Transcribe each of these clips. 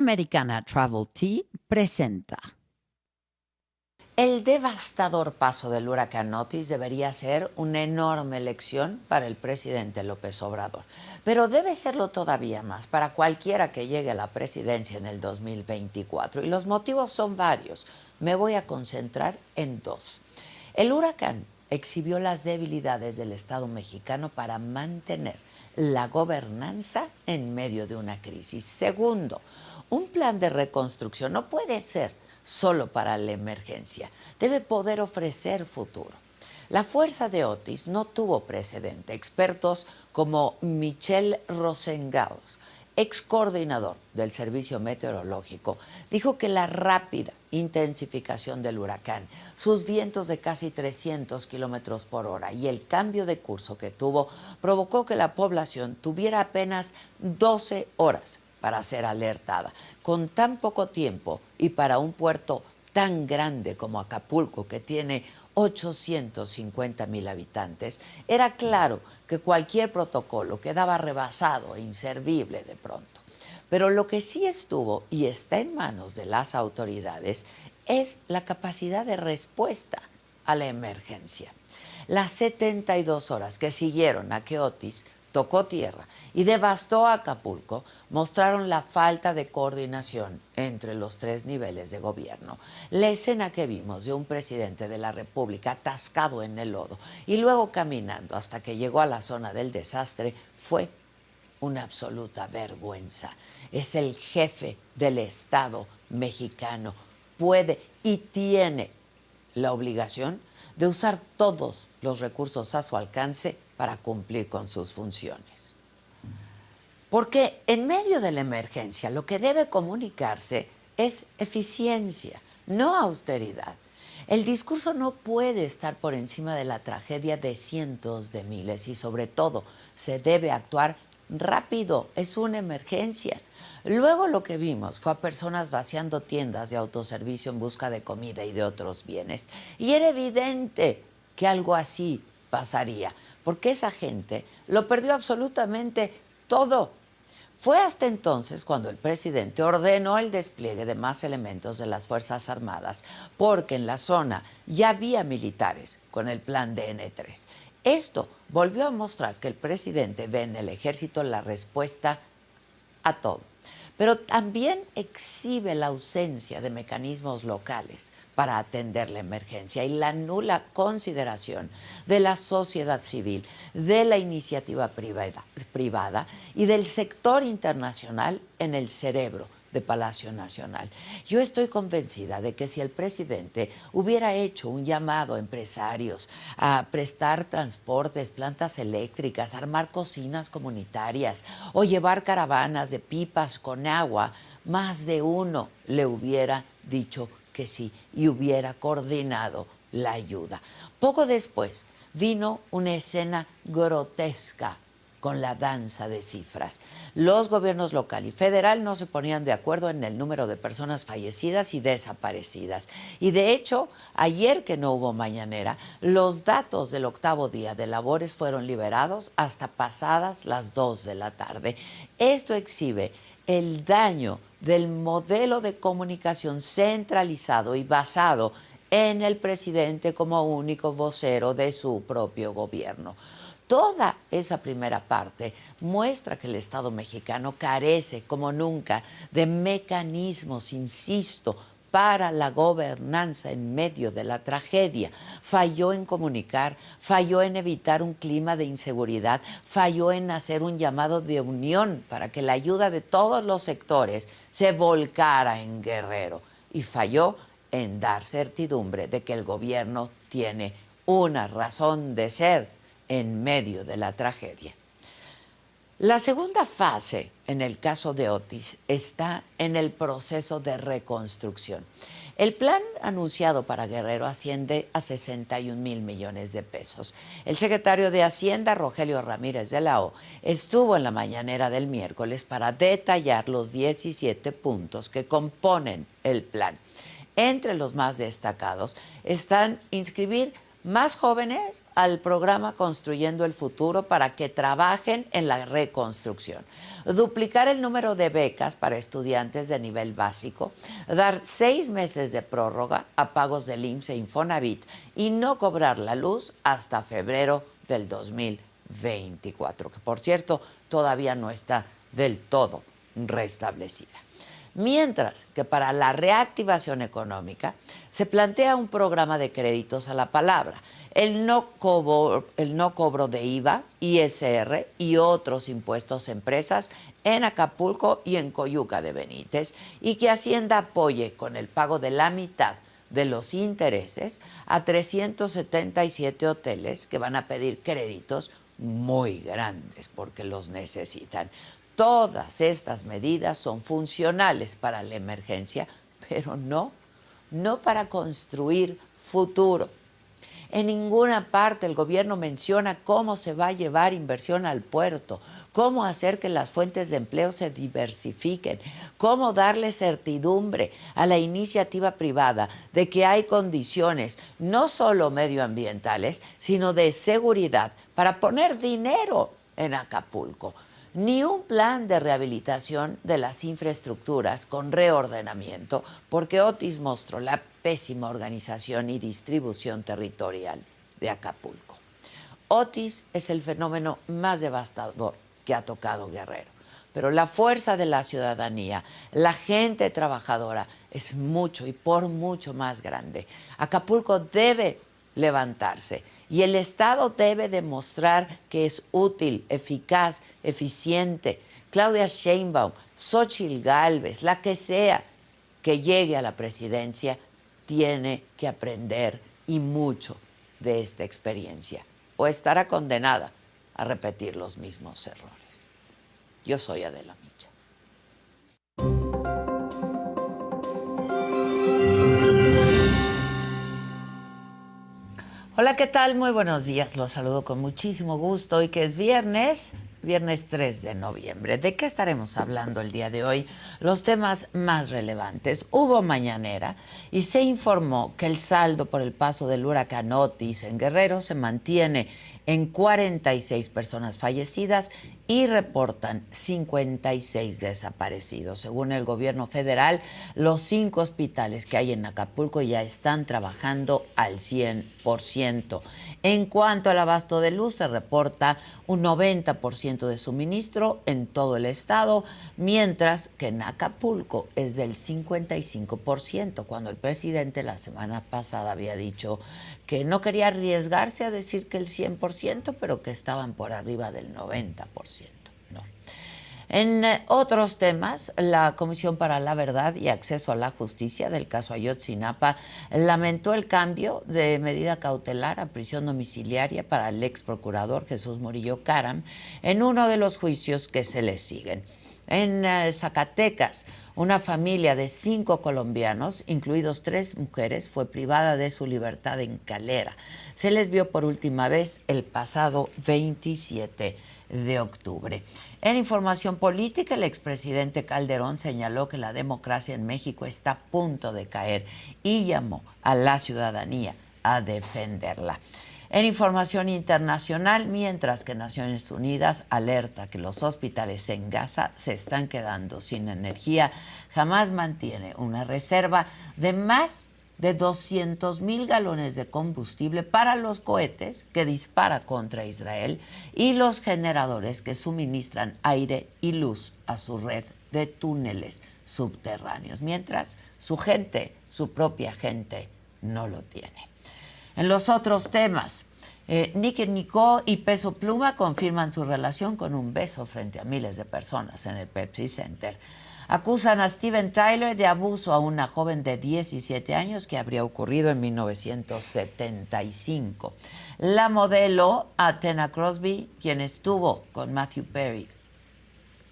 Americana Travel Tea presenta. El devastador paso del huracán Otis debería ser una enorme lección para el presidente López Obrador, pero debe serlo todavía más para cualquiera que llegue a la presidencia en el 2024. Y los motivos son varios. Me voy a concentrar en dos. El huracán exhibió las debilidades del Estado mexicano para mantener la gobernanza en medio de una crisis. Segundo, un plan de reconstrucción no puede ser solo para la emergencia, debe poder ofrecer futuro. La fuerza de Otis no tuvo precedente. Expertos como Michel Rosengaus, ex coordinador del Servicio Meteorológico, dijo que la rápida intensificación del huracán, sus vientos de casi 300 kilómetros por hora y el cambio de curso que tuvo provocó que la población tuviera apenas 12 horas para ser alertada. Con tan poco tiempo y para un puerto tan grande como Acapulco, que tiene 850,000 habitantes, era claro que cualquier protocolo quedaba rebasado e inservible de pronto. Pero lo que sí estuvo y está en manos de las autoridades es la capacidad de respuesta a la emergencia. Las 72 horas que siguieron a que Otis tocó tierra y devastó Acapulco mostraron la falta de coordinación entre los tres niveles de gobierno. La escena que vimos de un presidente de la República atascado en el lodo y luego caminando hasta que llegó a la zona del desastre fue una absoluta vergüenza. Es el jefe del Estado mexicano. Puede y tiene la obligación de usar todos los recursos a su alcance para cumplir con sus funciones. Porque en medio de la emergencia lo que debe comunicarse es eficiencia, no austeridad. El discurso no puede estar por encima de la tragedia de cientos de miles y sobre todo se debe actuar rápido, es una emergencia. Luego lo que vimos fue a personas vaciando tiendas de autoservicio en busca de comida y de otros bienes. Y era evidente que algo así pasaría, porque esa gente lo perdió absolutamente todo. Fue hasta entonces cuando el presidente ordenó el despliegue de más elementos de las Fuerzas Armadas, porque en la zona ya había militares con el plan DN3. Esto volvió a mostrar que el presidente ve en el ejército la respuesta a todo, pero también exhibe la ausencia de mecanismos locales para atender la emergencia y la nula consideración de la sociedad civil, de la iniciativa privada y del sector internacional en el cerebro de Palacio Nacional. Yo estoy convencida de que si el presidente hubiera hecho un llamado a empresarios a prestar transportes, plantas eléctricas, armar cocinas comunitarias o llevar caravanas de pipas con agua, más de uno le hubiera dicho que sí y hubiera coordinado la ayuda. Poco después vino una escena grotesca con la danza de cifras. Los gobiernos local y federal no se ponían de acuerdo en el número de personas fallecidas y desaparecidas. Y de hecho, ayer que no hubo mañanera, los datos del 8º día de labores fueron liberados hasta pasadas las 2 de la tarde. Esto exhibe el daño del modelo de comunicación centralizado y basado en el presidente como único vocero de su propio gobierno. Toda esa primera parte muestra que el Estado mexicano carece, como nunca, de mecanismos, insisto, para la gobernanza en medio de la tragedia. Falló en comunicar, falló en evitar un clima de inseguridad, falló en hacer un llamado de unión para que la ayuda de todos los sectores se volcara en Guerrero y falló en dar certidumbre de que el gobierno tiene una razón de ser en medio de la tragedia. La segunda fase, en el caso de Otis, está en el proceso de reconstrucción. El plan anunciado para Guerrero asciende a 61,000 millones de pesos. El secretario de Hacienda, Rogelio Ramírez de la O, estuvo en la mañanera del miércoles para detallar los 17 puntos que componen el plan. Entre los más destacados están inscribir más jóvenes al programa Construyendo el Futuro para que trabajen en la reconstrucción, duplicar el número de becas para estudiantes de nivel básico, dar 6 meses de prórroga a pagos del IMSS e Infonavit y no cobrar la luz hasta febrero del 2024, que por cierto todavía no está del todo restablecida. Mientras que para la reactivación económica se plantea un programa de créditos a la palabra, el no cobro de IVA, ISR y otros impuestos a empresas en Acapulco y en Coyuca de Benítez, y que Hacienda apoye con el pago de la mitad de los intereses a 377 hoteles que van a pedir créditos muy grandes porque los necesitan. Todas estas medidas son funcionales para la emergencia, pero no para construir futuro. En ninguna parte el gobierno menciona cómo se va a llevar inversión al puerto, cómo hacer que las fuentes de empleo se diversifiquen, cómo darle certidumbre a la iniciativa privada de que hay condiciones no solo medioambientales, sino de seguridad para poner dinero en Acapulco. Ni un plan de rehabilitación de las infraestructuras con reordenamiento, porque Otis mostró la pésima organización y distribución territorial de Acapulco. Otis es el fenómeno más devastador que ha tocado Guerrero, pero la fuerza de la ciudadanía, la gente trabajadora, es mucho y por mucho más grande. Acapulco debe levantarse y el Estado debe demostrar que es útil, eficaz, eficiente. Claudia Sheinbaum, Xóchitl Gálvez, la que sea que llegue a la presidencia, tiene que aprender y mucho de esta experiencia o estará condenada a repetir los mismos errores. Yo soy Adela Micha. Hola, ¿qué tal? Muy buenos días. Los saludo con muchísimo gusto. Hoy que es viernes 3 de noviembre. ¿De qué estaremos hablando el día de hoy? Los temas más relevantes. Hubo mañanera y se informó que el saldo por el paso del huracán Otis en Guerrero se mantiene en 46 personas fallecidas y reportan 56 desaparecidos. Según el gobierno federal, los 5 hospitales que hay en Acapulco ya están trabajando al 100%. En cuanto al abasto de luz, se reporta un 90% de suministro en todo el estado, mientras que en Acapulco es del 55%, cuando el presidente la semana pasada había dicho que no quería arriesgarse a decir que el 100%, pero que estaban por arriba del 90%. No. En otros temas, la Comisión para la Verdad y Acceso a la Justicia del caso Ayotzinapa lamentó el cambio de medida cautelar a prisión domiciliaria para el ex procurador Jesús Murillo Caram en uno de los juicios que se le siguen. En Zacatecas, una familia de 5 colombianos, incluidos 3 mujeres, fue privada de su libertad en Calera. Se les vio por última vez el pasado 27 de octubre. En información política, el expresidente Calderón señaló que la democracia en México está a punto de caer y llamó a la ciudadanía a defenderla. En información internacional, mientras que Naciones Unidas alerta que los hospitales en Gaza se están quedando sin energía, Hamás mantiene una reserva de más de 200,000 galones de combustible para los cohetes que dispara contra Israel y los generadores que suministran aire y luz a su red de túneles subterráneos, mientras su gente, su propia gente, no lo tiene. En los otros temas, Nicki Nicole y Peso Pluma confirman su relación con un beso frente a miles de personas en el Pepsi Center. Acusan a Steven Tyler de abuso a una joven de 17 años que habría ocurrido en 1975. La modelo Athena Crosby, quien estuvo con Matthew Perry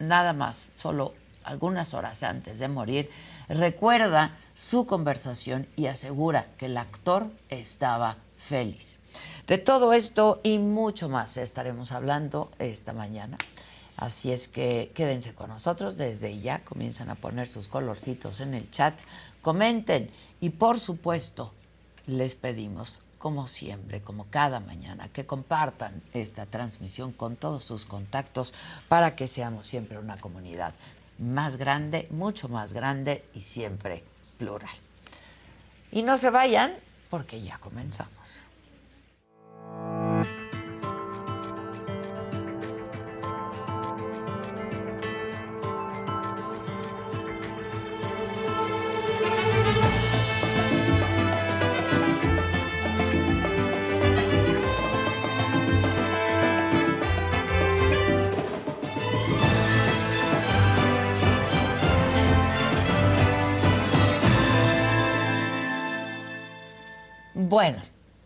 nada más, solo algunas horas antes de morir, recuerda su conversación y asegura que el actor estaba feliz. De todo esto y mucho más estaremos hablando esta mañana. Así es que quédense con nosotros. Desde ya comienzan a poner sus colorcitos en el chat. Comenten y, por supuesto, les pedimos como siempre, como cada mañana, que compartan esta transmisión con todos sus contactos para que seamos siempre una comunidad más grande, mucho más grande y siempre plural. Y no se vayan porque ya comenzamos. Bueno,